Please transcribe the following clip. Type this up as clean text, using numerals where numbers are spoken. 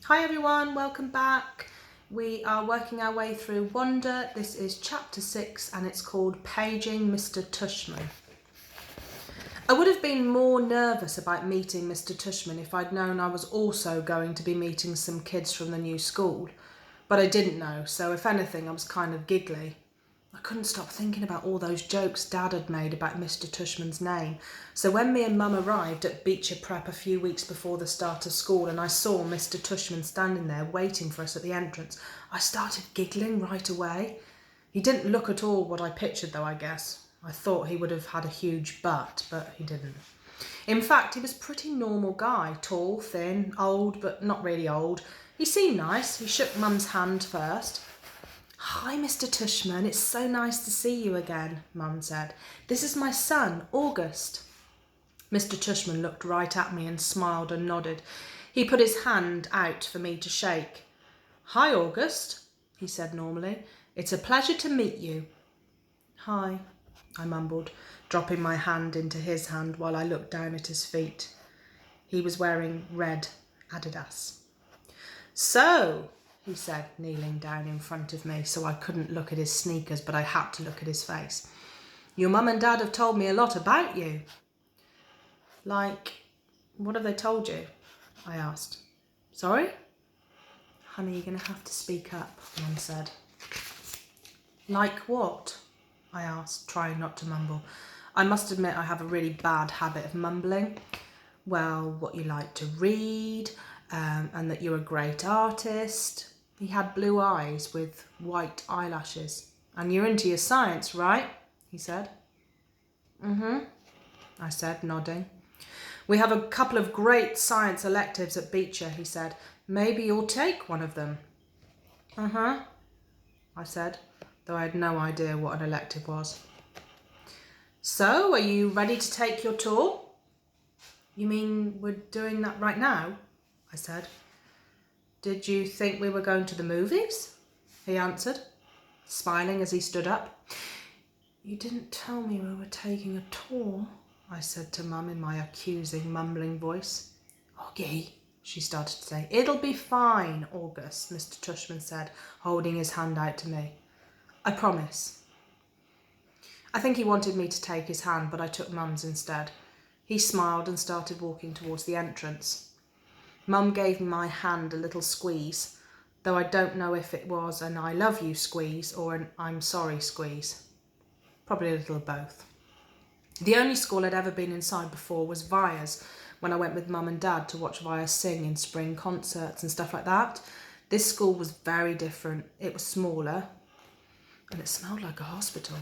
Hi everyone, welcome back. We are working our way through Wonder. This is chapter 6 and it's called Paging Mr. Tushman. I would have been more nervous about meeting Mr. Tushman if I'd known I was also going to be meeting some kids from the new school. But I didn't know, so if anything I was kind of giggly. I couldn't stop thinking about all those jokes Dad had made about Mr. Tushman's name. So when me and Mum arrived at Beecher Prep a few weeks before the start of school and I saw Mr. Tushman standing there waiting for us at the entrance, I started giggling right away. He didn't look at all what I pictured though, I guess. I thought he would have had a huge butt, but he didn't. In fact, he was a pretty normal guy, tall, thin, old, but not really old. He seemed nice. He shook Mum's hand first. "Hi, Mr. Tushman, it's so nice to see you again," Mum said. "This is my son, August." Mr. Tushman looked right at me and smiled and nodded. He put his hand out for me to shake. "Hi, August," he said normally. "It's a pleasure to meet you." "Hi," I mumbled, dropping my hand into his hand while I looked down at his feet. He was wearing red Adidas. "So," he said, kneeling down in front of me so I couldn't look at his sneakers, but I had to look at his face. "Your mum and dad have told me a lot about you." "Like, what have they told you?" I asked. "Sorry?" "Honey, you're going to have to speak up," Mum said. "Like what?" I asked, trying not to mumble. I must admit I have a really bad habit of mumbling. "Well, what you like to read, and that you're a great artist." He had blue eyes with white eyelashes. "And you're into your science, right?" he said. I said, nodding. "We have a couple of great science electives at Beecher," he said. "Maybe you'll take one of them." I said, though I had no idea what an elective was. "So, are you ready to take your tour?" "You mean we're doing that right now?" I said. "Did you think we were going to the movies?" he answered, smiling as he stood up. "You didn't tell me we were taking a tour," I said to Mum in my accusing, mumbling voice. "Oggy," she started to say. "It'll be fine, August," Mr. Tushman said, holding his hand out to me. "I promise." I think he wanted me to take his hand, but I took Mum's instead. He smiled and started walking towards the entrance. Mum gave my hand a little squeeze, though I don't know if it was an "I love you" squeeze or an "I'm sorry" squeeze. Probably a little of both. The only school I'd ever been inside before was Via's, when I went with Mum and Dad to watch Via sing in spring concerts and stuff like that. This school was very different. It was smaller and it smelled like a hospital.